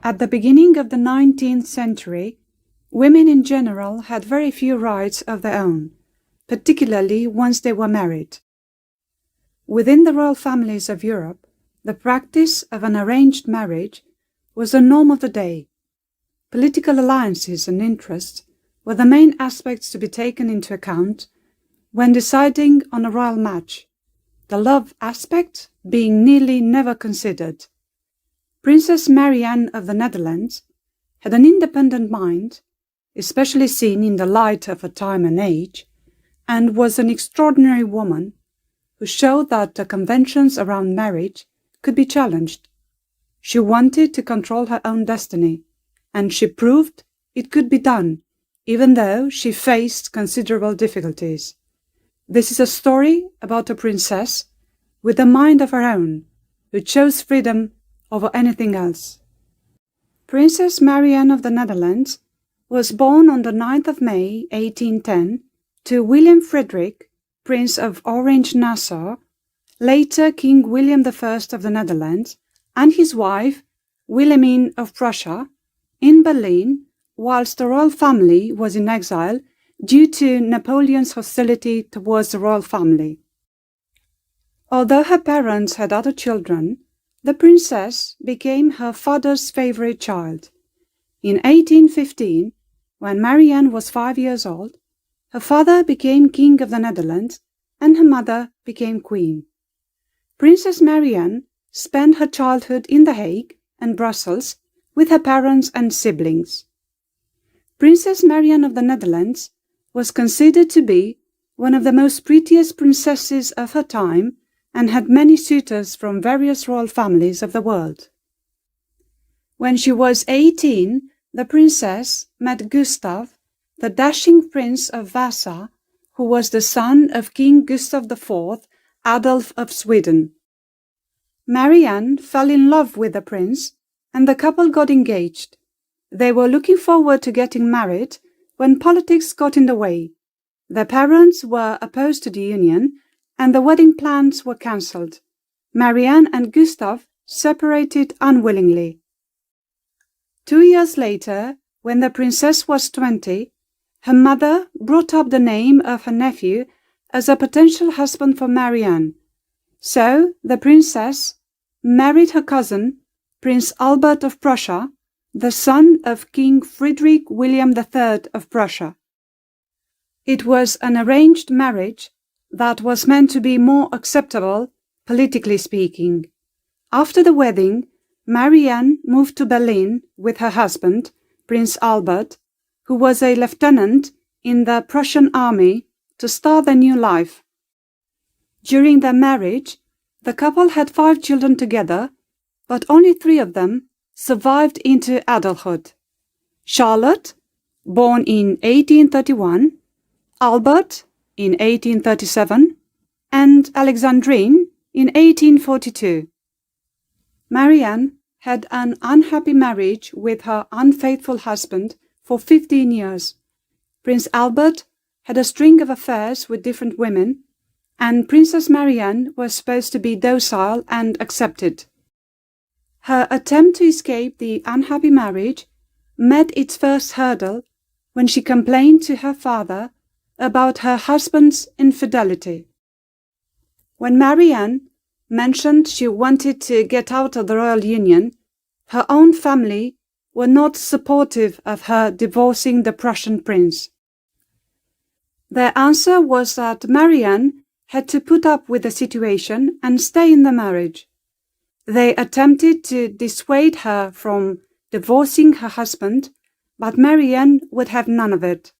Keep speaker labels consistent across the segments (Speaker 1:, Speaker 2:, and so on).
Speaker 1: At the beginning of the 19th century, women in general had very few rights of their own, particularly once they were married. Within the royal families of Europe, the practice of an arranged marriage was the norm of the day. Political alliances and interests were the main aspects to be taken into account when deciding on a royal match, the love aspect being nearly never considered. Princess Marianne of the Netherlands had an independent mind, especially seen in the light of her time and age, and was an extraordinary woman who showed that the conventions around marriage could be challenged. She wanted to control her own destiny, and she proved it could be done, even though she faced considerable difficulties. This is a story about a princess with a mind of her own, who chose freedom over anything else. Princess Marianne of the Netherlands was born on the 9th of May 1810 to William Frederick, Prince of Orange-Nassau, later King William I of the Netherlands, and his wife, Wilhelmine of Prussia, in Berlin, whilst the royal family was in exile due to Napoleon's hostility towards the royal family. Although her parents had other children, the princess became her father's favourite child. In 1815, when Marianne was 5 years old, her father became King of the Netherlands and her mother became Queen. Princess Marianne spent her childhood in The Hague and Brussels with her parents and siblings. Princess Marianne of the Netherlands was considered to be one of the most prettiest princesses of her time and had many suitors from various royal families of the world. When she was 18, the princess met Gustav, the dashing Prince of Vasa, who was the son of King Gustav IV, Adolf of Sweden. Marianne fell in love with the prince, and the couple got engaged. They were looking forward to getting married when politics got in the way. Their parents were opposed to the union, and the wedding plans were cancelled. Marianne and Gustav separated unwillingly. 2 years later, when the princess was 20, her mother brought up the name of her nephew as a potential husband for Marianne. So the princess married her cousin, Prince Albert of Prussia, the son of King Friedrich William III of Prussia. It was an arranged marriage that was meant to be more acceptable, politically speaking. After the wedding, Marianne moved to Berlin with her husband, Prince Albert, who was a lieutenant in the Prussian army, to start their new life. During their marriage, the couple had 5 children together, but only 3 of them survived into adulthood. Charlotte, born in 1831, Albert in 1837, and Alexandrine in 1842. Marianne had an unhappy marriage with her unfaithful husband for 15 years. Prince Albert had a string of affairs with different women, and Princess Marianne was supposed to be docile and accepted. Her attempt to escape the unhappy marriage met its first hurdle when she complained to her father about her husband's infidelity. When Marianne mentioned she wanted to get out of the royal union, her own family were not supportive of her divorcing the Prussian prince. Their answer was that Marianne had to put up with the situation and stay in the marriage. They attempted to dissuade her from divorcing her husband, but Marianne would have none of it.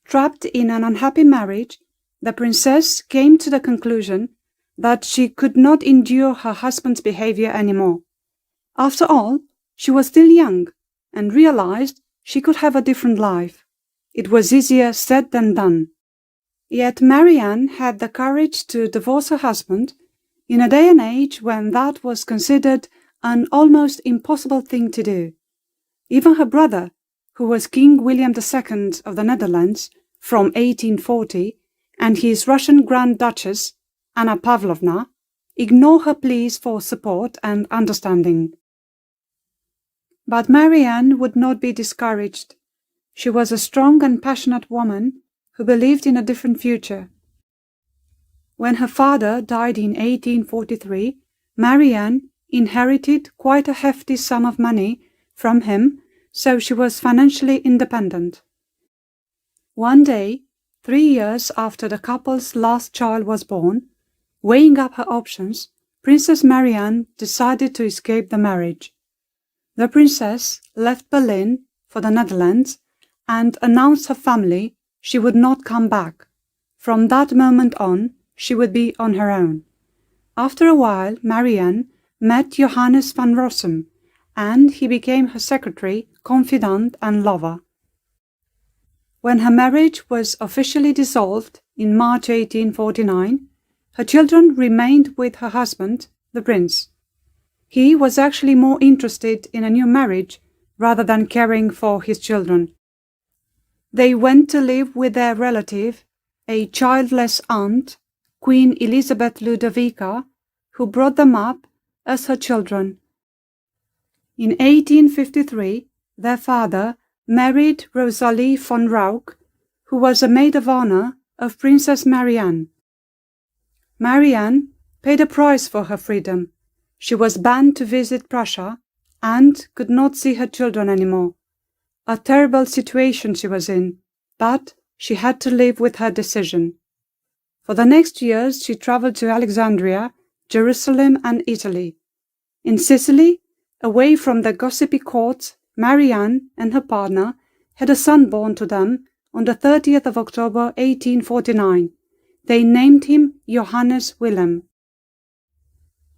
Speaker 1: Trapped in an unhappy marriage, the princess came to the conclusion that she could not endure her husband's behavior anymore. After all, she was still young and realized she could have a different life. It was easier said than done. Yet Marianne had the courage to divorce her husband in a day and age when that was considered an almost impossible thing to do. Even her brother, who was King William II of the Netherlands from 1840, and his Russian Grand Duchess, Anna Pavlovna, ignored her pleas for support and understanding. But Marianne would not be discouraged. She was a strong and passionate woman who believed in a different future. When her father died in 1843, Marianne inherited quite a hefty sum of money from him, so she was financially independent. One day, 3 years after the couple's last child was born, weighing up her options, Princess Marianne decided to escape the marriage. The princess left Berlin for the Netherlands and announced her family she would not come back. From that moment on, she would be on her own. After a while, Marianne met Johannes van Rossum, and he became her secretary, confidant and lover. When her marriage was officially dissolved in March 1849, her children remained with her husband, the prince. He was actually more interested in a new marriage rather than caring for his children. They went to live with their relative, a childless aunt, Queen Elizabeth Ludovica, who brought them up as her children. In 1853, their father married Rosalie von Rauch, who was a maid of honor of Princess Marianne. Marianne paid a price for her freedom. She was banned to visit Prussia and could not see her children anymore. A terrible situation she was in, but she had to live with her decision. For the next years she travelled to Alexandria, Jerusalem and Italy. In Sicily, away from the gossipy courts, Marianne and her partner had a son born to them on the 30th of October 1849. They named him Johannes Willem.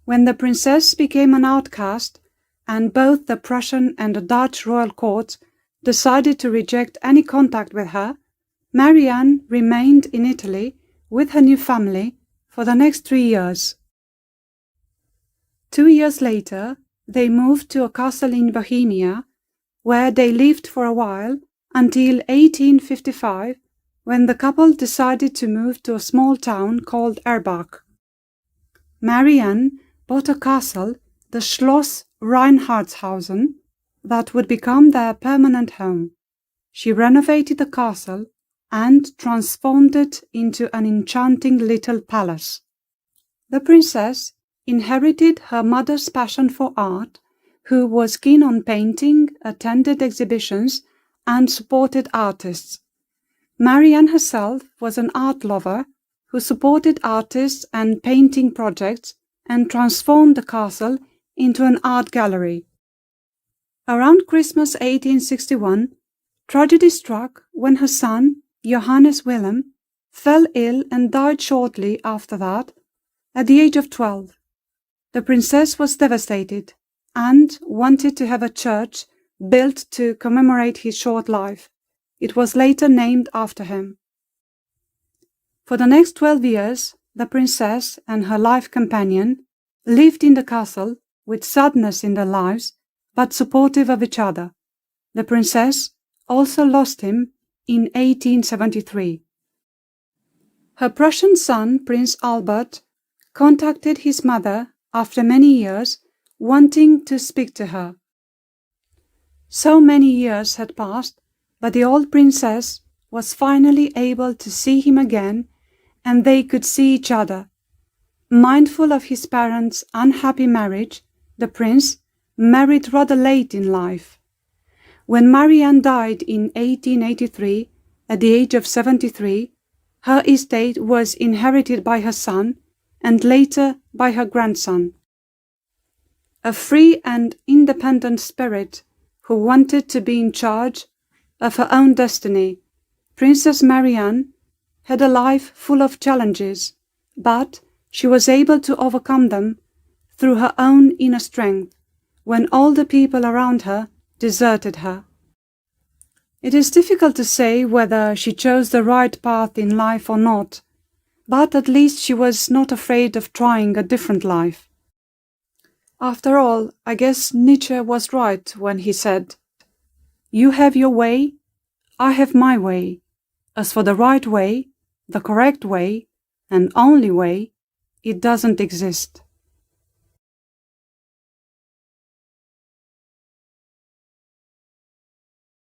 Speaker 1: When the princess became an outcast, and both the Prussian and the Dutch royal courts decided to reject any contact with her, Marianne remained in Italy with her new family for the next 3 years. 2 years later, they moved to a castle in Bohemia, where they lived for a while until 1855, when the couple decided to move to a small town called Erbach. Marianne bought a castle, the Schloss Reinhardtshausen, that would become their permanent home. She renovated the castle and transformed it into an enchanting little palace. The princess inherited her mother's passion for art, who was keen on painting, attended exhibitions, and supported artists. Marianne herself was an art lover who supported artists and painting projects and transformed the castle into an art gallery. Around Christmas 1861, tragedy struck when her son, Johannes Willem, fell ill and died shortly after that, at the age of 12. The princess was devastated and wanted to have a church built to commemorate his short life. It was later named after him. For the next 12 years, the princess and her life companion lived in the castle with sadness in their lives, but supportive of each other. The princess also lost him in 1873. Her Prussian son, Prince Albert, contacted his mother after many years, wanting to speak to her. So many years had passed, but the old princess was finally able to see him again, and they could see each other. Mindful of his parents' unhappy marriage, the prince married rather late in life. When Marianne died in 1883, at the age of 73, her estate was inherited by her son and later by her grandson. A free and independent spirit who wanted to be in charge of her own destiny, Princess Marianne had a life full of challenges, but she was able to overcome them through her own inner strength when all the people around her deserted her. It is difficult to say whether she chose the right path in life or not, but at least she was not afraid of trying a different life. After all, I guess Nietzsche was right when he said, "You have your way, I have my way. As for the right way, the correct way, and only way, it doesn't exist."